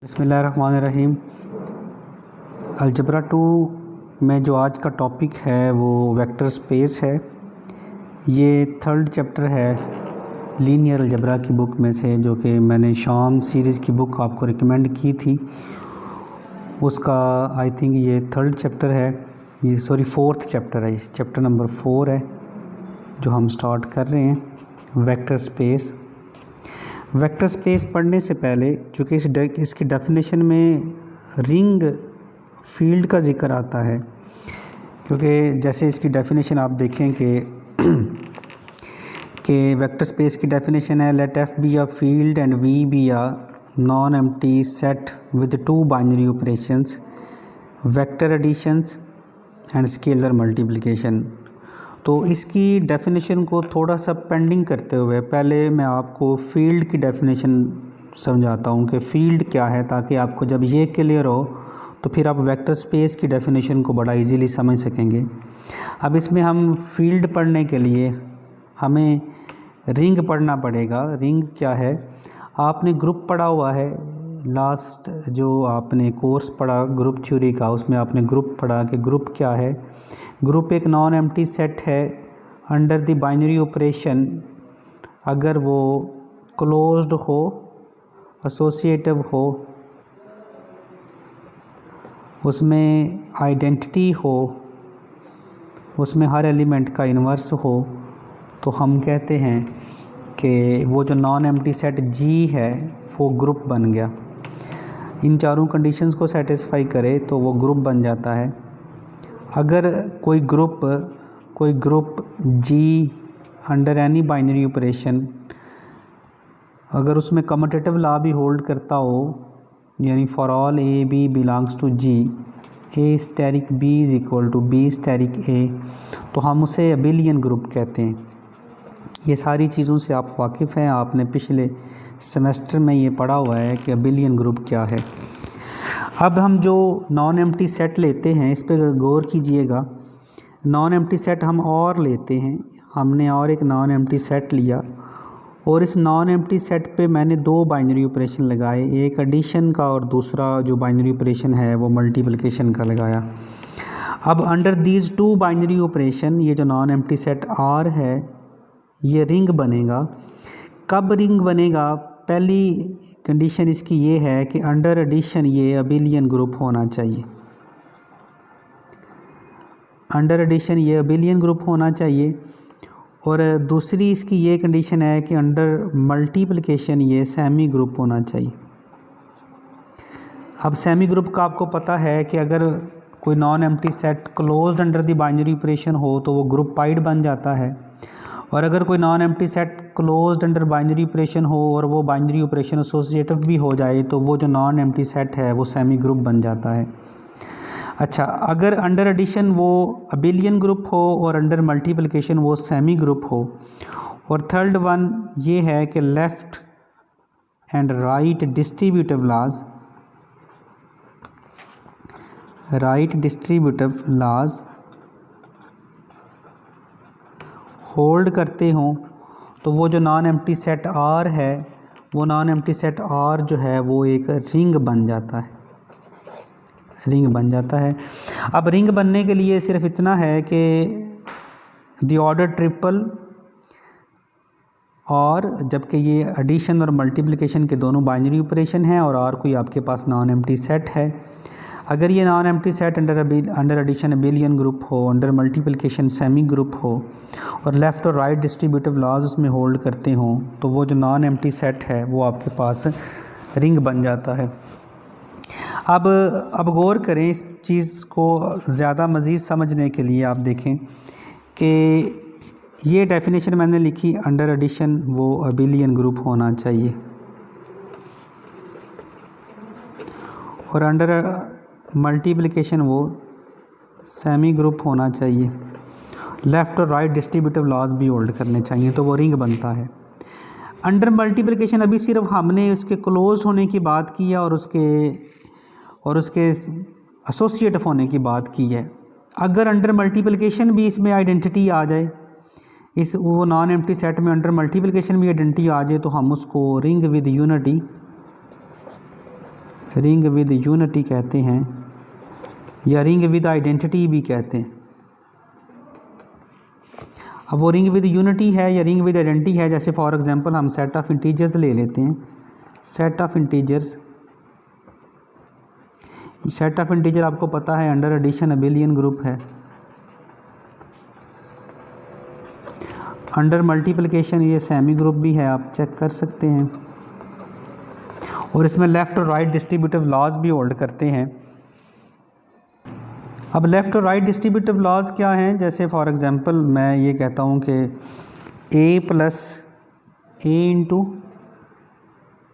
बिस्मिल्लाहिर्रहमानिर्रहीम। अलजबरा 2 में जो आज का टॉपिक है वो वेक्टर स्पेस है। ये थर्ड चैप्टर है लीनियर अलजबरा की बुक में से, जो कि मैंने शाम सीरीज़ की बुक आपको रिकमेंड की थी। उसका आई थिंक ये थर्ड चैप्टर है, ये फोर्थ चैप्टर है, चैप्टर नंबर 4 है जो हम स्टार्ट कर रहे हैं। वेक्टर स्पेस पढ़ने से पहले, चूँकि इसकी डेफिनेशन में रिंग फील्ड का ज़िक्र आता है, क्योंकि जैसे इसकी डेफिनेशन आप देखें कि वेक्टर स्पेस की डेफिनेशन है, let F be a field and V be a non empty set with 2 binary operations, vector additions and scalar multiplication. तो इसकी डेफिनेशन को थोड़ा सा पेंडिंग करते हुए पहले मैं आपको फ़ील्ड की डेफिनेशन समझाता हूँ कि फ़ील्ड क्या है, ताकि आपको जब ये क्लियर हो तो फिर आप वेक्टर स्पेस की डेफिनेशन को बड़ा इजीली समझ सकेंगे। अब इसमें हम फ़ील्ड पढ़ने के लिए हमें रिंग पढ़ना पड़ेगा। रिंग क्या है? आपने ग्रुप पढ़ा हुआ है, लास्ट जो आपने कोर्स पढ़ा ग्रुप थ्योरी का, उसमें आपने ग्रुप पढ़ा कि ग्रुप क्या है। ग्रुप एक नॉन एम्प्टी सेट है अंडर द बाइनरी ऑपरेशन, अगर वो क्लोज्ड हो, एसोसिएटिव हो, उसमें आइडेंटिटी हो, उसमें हर एलिमेंट का इन्वर्स हो, तो हम कहते हैं कि वो जो नॉन एम्प्टी सेट जी है वो ग्रुप बन गया। इन चारों कंडीशंस को सेटिस्फाई करे तो वो ग्रुप बन जाता है। अगर कोई group G under any binary operation, अगर उसमें कम्यूटेटिव लॉ भी होल्ड करता हो, यानी for all A B belongs to G, A asterisk B is equal to B asterisk A, तो हम उसे अबिलियन ग्रुप कहते हैं। ये सारी चीज़ों से आप वाकिफ़ हैं, आपने पिछले सेमेस्टर में ये पढ़ा हुआ है कि अबिलियन ग्रुप क्या है। अब हम जो नॉन एम्प्टी सेट लेते हैं इस पर गौर कीजिएगा। नॉन एम्प्टी सेट हम और लेते हैं, हमने और एक नॉन एम्प्टी सेट लिया और इस नॉन एम्प्टी सेट पे मैंने 2 बाइनरी ऑपरेशन लगाए, एक एडिशन का और दूसरा जो बाइनरी ऑपरेशन है वो मल्टीप्लिकेशन का लगाया। अब अंडर दीज 2 बाइनरी ऑपरेशन ये जो नॉन एम्प्टी सेट आर है ये रिंग बनेगा। कब रिंग बनेगा? पहली कंडीशन इसकी ये है कि अंडर एडिशन ये अबिलियन ग्रुप होना चाहिए। अंडर एडिशन ये अबिलियन ग्रुप होना चाहिए। और दूसरी इसकी ये कंडीशन है कि अंडर मल्टीप्लिकेशन ये सेमी ग्रुप होना चाहिए। अब सेमी ग्रुप का आपको पता है कि अगर कोई non empty set closed under the binary operation हो तो वो ग्रुप पाइड बन जाता है, और अगर कोई non empty set closed under binary operation हो और वो बाइनरी ऑपरेशन एसोसिएटिव भी हो जाए तो वो जो नॉन एम्प्टी सेट है वो सेमी ग्रुप बन जाता है। अच्छा, अगर अंडर एडिशन वो अबिलियन ग्रुप हो और अंडर मल्टीप्लिकेशन वो सेमी ग्रुप हो। और थर्ड वन ये है कि left and right distributive laws hold करते हों तो वो जो नॉन एम्प्टी सेट आर है, वो नॉन एम्प्टी सेट आर जो है वो एक रिंग बन जाता है। अब रिंग बनने के लिए सिर्फ इतना है कि द ऑर्डर ट्रिपल, और जबकि ये एडिशन और मल्टीप्लिकेशन के दोनों बाइनरी ऑपरेशन हैं और आर कोई आपके पास नॉन एम्प्टी सेट है। अगर ये non empty set under addition abelian group हो, अंडर मल्टीप्लिकेशन सेमी ग्रुप हो और लेफ़्ट और राइट डिस्ट्रीब्यूटिव लॉज उसमें होल्ड करते हों तो वो जो नॉन एम्प्टी सेट है वो आपके पास रिंग बन जाता है। अब गौर करें इस चीज़ को ज़्यादा मज़ीद समझने के लिए। आप देखें कि ये डेफिनेशन मैंने लिखी, अंडर एडिशन वो अबिलियन ग्रुप होना चाहिए और अंडर मल्टीप्लिकेशन वो सेमी ग्रुप होना चाहिए, लेफ़्ट और राइट डिस्ट्रीब्यूटिव लॉज भी होल्ड करने चाहिए, तो वो रिंग बनता है। अंडर मल्टीप्लिकेशन अभी सिर्फ हमने उसके क्लोज होने की बात की है और उसके एसोसिएटिव होने की बात की है। अगर अंडर मल्टीप्लिकेशन भी इसमें आइडेंटिटी आ जाए, इस वो नॉन एम्प्टी सेट में अंडर मल्टीप्लिकेशन भी आइडेंटिटी आ जाए तो हम उसको ring with unity ring with unity कहते हैं या रिंग विद आइडेंटिटी भी कहते हैं। अब वो रिंग विद यूनिटी है या रिंग विद आइडेंटिटी है, जैसे फॉर एग्जांपल हम सेट ऑफ इंटीजर्स ले लेते हैं। सेट ऑफ इंटीजर आपको पता है अंडर एडिशन अबेलियन ग्रुप है, अंडर मल्टीप्लिकेशन ये सेमी ग्रुप भी है, आप चेक कर सकते हैं। और इसमें लेफ़्ट और राइट डिस्ट्रीब्यूटिव लॉज भी होल्ड करते हैं। अब लेफ़्ट और राइट डिस्ट्रीब्यूटिव लॉज क्या हैं, जैसे फॉर एग्जांपल मैं ये कहता हूँ कि a plus A into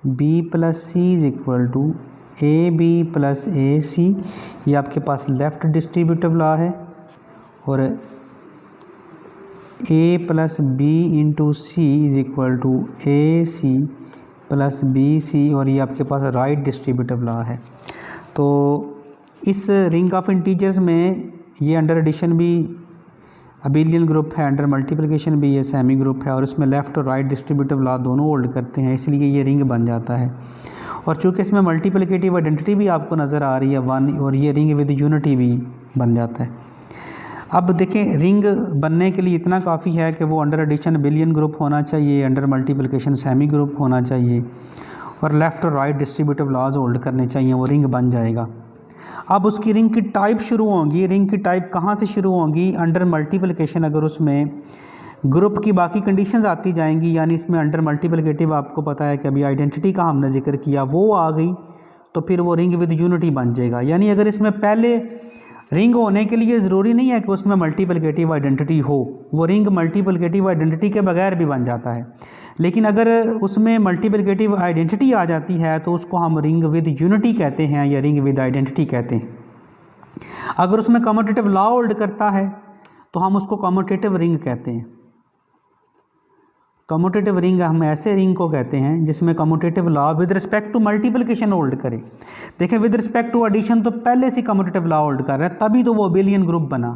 B plus C is equal to A B plus A C, ये आपके पास लेफ़्ट डिस्ट्रीब्यूटिव लॉ है। और a plus B into C is equal to A C plus B C, और ये आपके पास right distributive law है। तो इस रिंग ऑफ इंटीजर्स में ये अंडर एडिशन भी अबेलियन ग्रुप है, अंडर मल्टीप्लिकेशन भी ये सेमी ग्रुप है, और इसमें लेफ़्ट और राइट डिस्ट्रीब्यूटिव लॉ दोनों होल्ड करते हैं, इसलिए ये रिंग बन जाता है। और चूँकि इसमें मल्टीप्लिकेटिव आइडेंटिटी भी आपको नज़र आ रही है 1, और ये रिंग विद यूनिटी भी बन जाता है। अब देखें, रिंग बनने के लिए इतना काफ़ी है कि वो अंडर एडिशन अबेलियन ग्रुप होना चाहिए, अंडर मल्टीप्लिकेशन सेमी ग्रुप होना चाहिए, और लेफ़्ट और राइट डिस्ट्रीब्यूटिव लॉज होल्ड करने चाहिए, वो रिंग बन जाएगा। अब उसकी रिंग की टाइप शुरू होंगी। रिंग की टाइप कहाँ से शुरू होंगी? Under multiplication. अगर उसमें ग्रुप की बाकी कंडीशंस आती जाएंगी, यानी इसमें अंडर मल्टीप्लिकेटिव आपको पता है कि अभी आइडेंटिटी का हमने जिक्र किया, वो आ गई तो फिर वो रिंग विद यूनिटी बन जाएगा। यानी अगर इसमें पहले रिंग होने के लिए ज़रूरी नहीं है कि उसमें मल्टीप्लिकेटिव आइडेंटिटी हो, वो रिंग मल्टीप्लिकेटिव आइडेंटिटी के बगैर भी बन जाता है। लेकिन अगर उसमें मल्टीप्लिकेटिव आइडेंटिटी आ जाती है तो उसको हम रिंग विद यूनिटी कहते हैं या रिंग विद आइडेंटिटी कहते हैं। अगर उसमें कम्यूटेटिव लॉ होल्ड करता है तो हम उसको कम्यूटेटिव रिंग कहते हैं। कम्यूटेटिव रिंग हम ऐसे रिंग को कहते हैं जिसमें commutative law with respect to multiplication hold करे। देखें, विद रिस्पेक्ट टू एडिशन तो पहले से कम्यूटेटिव लॉ होल्ड कर रहा है, तभी तो वो अबेलियन ग्रुप बना।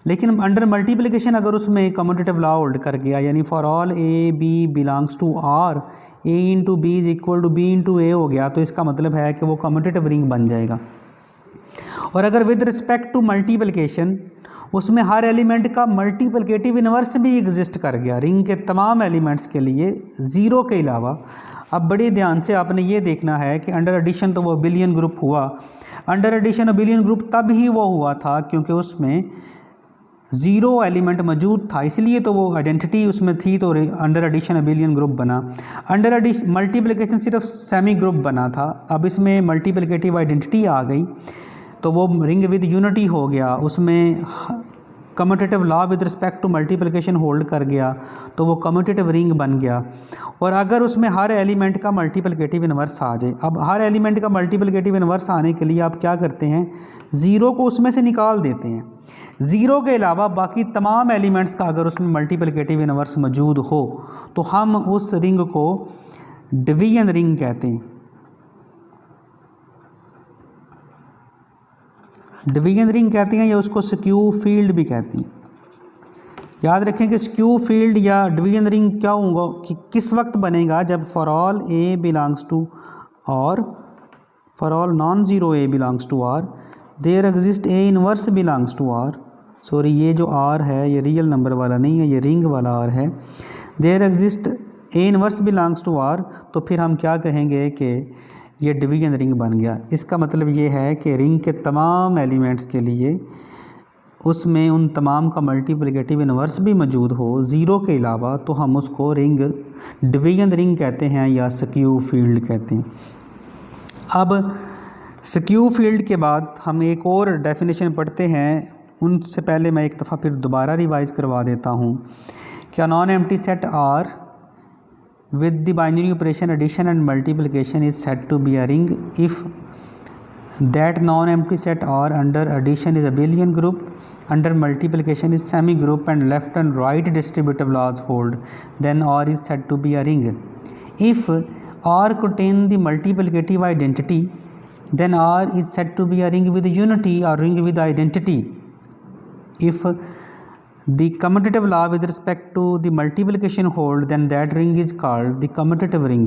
लेकिन अंडर मल्टीप्लिकेशन अगर उसमें कम्यूटेटिव लॉ होल्ड कर गया, यानी for all A B belongs to R, A into B is equal to B into A हो गया, तो इसका मतलब है कि वो कम्यूटेटिव रिंग बन जाएगा। और अगर विद रिस्पेक्ट टू मल्टीप्लिकेशन उसमें हर एलिमेंट का मल्टीप्लिकेटिव इन्वर्स भी एग्जिस्ट कर गया, रिंग के तमाम एलिमेंट्स के लिए ज़ीरो के अलावा। अब बड़े ध्यान से आपने ये देखना है कि अंडर एडिशन तो वो अबेलियन ग्रुप हुआ। अंडर एडिशन अबेलियन ग्रुप तब ही वो हुआ था क्योंकि उसमें ज़ीरो एलिमेंट मौजूद था, इसलिए तो वो आइडेंटिटी उसमें थी, तो अंडर एडिशन अबेलियन ग्रुप बना। अंडर एडिशन मल्टीप्लिकेशन सिर्फ सेमी ग्रुप बना था, अब इसमें मल्टीप्लिकेटिव आइडेंटिटी आ गई तो वो रिंग विद यूनिटी हो गया। उसमें commutative law with respect to multiplication hold कर गया तो वो कम्यूटेटिव रिंग बन गया। और अगर उसमें हर एलिमेंट का मल्टीप्लिकेटिव इन्वर्स आ जाए, अब हर एलिमेंट का मल्टीप्लिकेटिव इन्वर्स आने के लिए आप क्या करते हैं, ज़ीरो को उसमें से निकाल देते हैं। ज़ीरो के अलावा बाकी तमाम एलिमेंट्स का अगर उसमें मल्टीप्लिकेटिव इन्वर्स मौजूद हो तो हम उस रिंग को डिवीजन रिंग कहते हैं। डिवीजन रिंग कहते हैं या उसको स्क्यू फील्ड भी कहते हैं। याद रखें कि स्क्यू फील्ड या डिवीजन रिंग क्या होगा कि किस वक्त बनेगा, जब for all A belongs to और for all non zero A belongs to R there exist A inverse belongs to R. Sorry, ये जो आर है ये रियल नंबर वाला नहीं है, ये रिंग वाला आर है। There exist A inverse belongs to R, तो फिर हम क्या कहेंगे कि ये डिवीजन रिंग बन गया। इसका मतलब ये है कि रिंग के तमाम एलिमेंट्स के लिए उसमें उन तमाम का मल्टीप्लिकेटिव इन्वर्स भी मौजूद हो ज़ीरो के अलावा, तो हम उसको रिंग डिवीजन रिंग कहते हैं या स्क्यू फील्ड कहते हैं। अब स्क्यू फील्ड के बाद हम एक और डेफिनेशन पढ़ते हैं, उनसे पहले मैं एक दफ़ा फिर दोबारा रिवाइज़ करवा देता हूँ। क्या non empty set R with the binary operation addition and multiplication is said to be a ring if that non-empty set R under addition is abelian group, under multiplication is semi group, and left and right distributive laws hold, then R is said to be a ring. If R contain the multiplicative identity, then R is said to be a ring with unity or ring with identity. If the commutative law with respect to the multiplication hold, then that ring is called the commutative ring.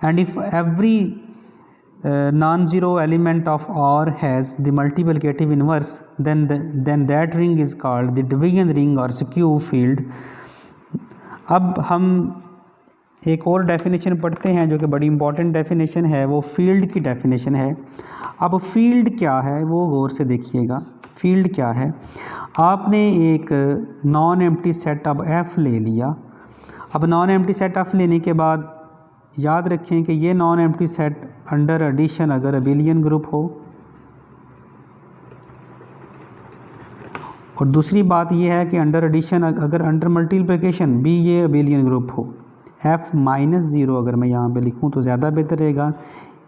And if every non-zero element of R has the multiplicative inverse, then that ring is called the division ring or skew field. अब हम एक और definition पढ़ते हैं जो कि बड़ी important definition है, वो फील्ड की डेफिनेशन है। अब फील्ड क्या है वो गौर से देखिएगा। फील्ड क्या है, आपने एक नॉन एम्प्टी सेट अब F ले लिया। अब नॉन एम्प्टी सेट F लेने के बाद याद रखें कि ये non empty set under addition अगर अबेलियन ग्रुप हो, और दूसरी बात ये है कि अंडर एडिशन अगर अंडर मल्टीप्लिकेशन भी ये अबेलियन ग्रुप हो, F-0 अगर मैं यहाँ पे लिखूँ तो ज़्यादा बेहतर रहेगा,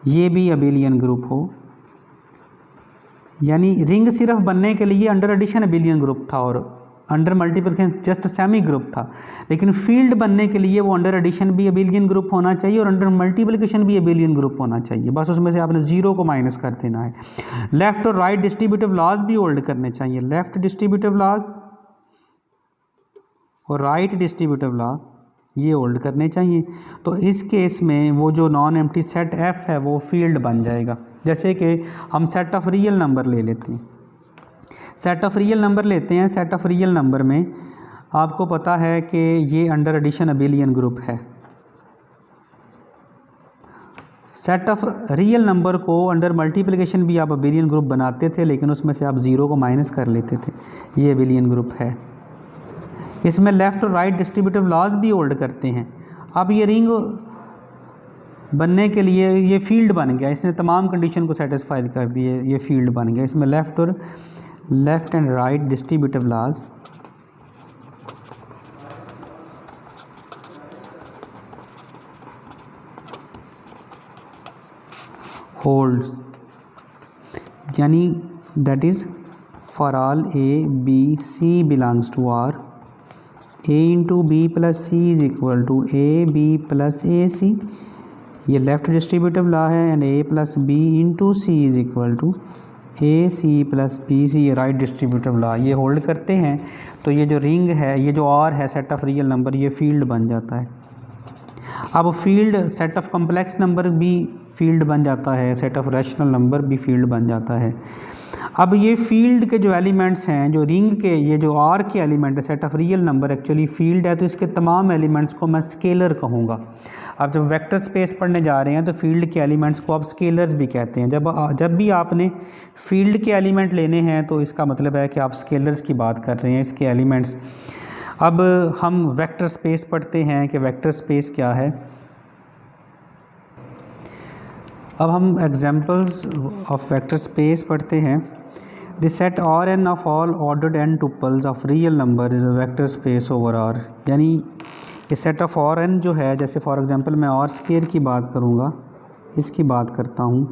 ये भी अबेलियन ग्रुप हो। यानी रिंग सिर्फ बनने के लिए अंडर एडिशन अबेलियन ग्रुप था और under multiplication just semi group था, लेकिन फील्ड बनने के लिए वो अंडर एडिशन भी अबेलियन ग्रुप होना चाहिए और अंडर मल्टीप्लिकेशन भी अबेलियन ग्रुप होना चाहिए। बस उसमें से आपने 0 को माइनस कर देना है। लेफ़्ट और राइट डिस्ट्रीब्यूटिव लॉज भी होल्ड करने चाहिए। लेफ़्ट डिस्ट्रीब्यूटिव लॉज और राइट डिस्ट्रीब्यूटिव लॉ ये होल्ड करने चाहिए। तो इस केस में वो जो नॉन एम्प्टी सेट F है वो फील्ड बन जाएगा। जैसे कि हम सेट ऑफ रियल नंबर ले लेते हैं। सेट ऑफ रियल नंबर लेते हैं। सेट ऑफ रियल नंबर में आपको पता है कि ये अंडर एडिशन अबेलियन ग्रुप है। सेट ऑफ रियल नंबर को अंडर मल्टीप्लिकेशन भी आप अबेलियन ग्रुप बनाते थे, लेकिन उसमें से आप 0 को माइनस कर लेते थे। ये अबेलियन ग्रुप है। इसमें लेफ़्ट और राइट डिस्ट्रीब्यूटिव लॉज भी होल्ड करते हैं। अब ये रिंग बनने के लिए ये फील्ड बन गया, इसने तमाम कंडीशन को सेटिस्फाई कर दिए, ये फील्ड बन गया। इसमें left and right distributive laws hold, यानी that is for all A, B, C belongs to R, A into B plus C is equal to A, B plus AC। ये left distributive law है। And A plus B into C is equal to AC plus BC, ये right distributive law ये hold करते हैं। तो ये जो ring है, ये जो R है सेट ऑफ रियल नंबर, ये फील्ड बन जाता है। अब field set of complex number भी फील्ड बन जाता है, सेट ऑफ रैशनल नंबर भी फील्ड बन जाता है। अब ये फील्ड के जो एलिमेंट्स हैं, जो रिंग के ये जो R के एलिमेंट है, set of real number actually field है, तो इसके तमाम एलिमेंट्स को मैं स्केलर कहूँगा। अब जब वेक्टर स्पेस पढ़ने जा रहे हैं तो फील्ड के एलिमेंट्स को आप स्केलर्स भी कहते हैं। जब भी आपने फील्ड के एलिमेंट लेने हैं तो इसका मतलब है कि आप स्केलर्स की बात कर रहे हैं, इसके एलिमेंट्स। अब हम वेक्टर स्पेस पढ़ते हैं कि वेक्टर स्पेस क्या है। अब हम एग्जांपल्स ऑफ वेक्टर स्पेस पढ़ते हैं। The set Rn of all ordered n tuples of real number is a vector space over R। यानी ये सेट ऑफ Rn जो है, जैसे फॉर एग्जांपल मैं R स्क्वायर की बात करूँगा, इसकी बात करता हूँ,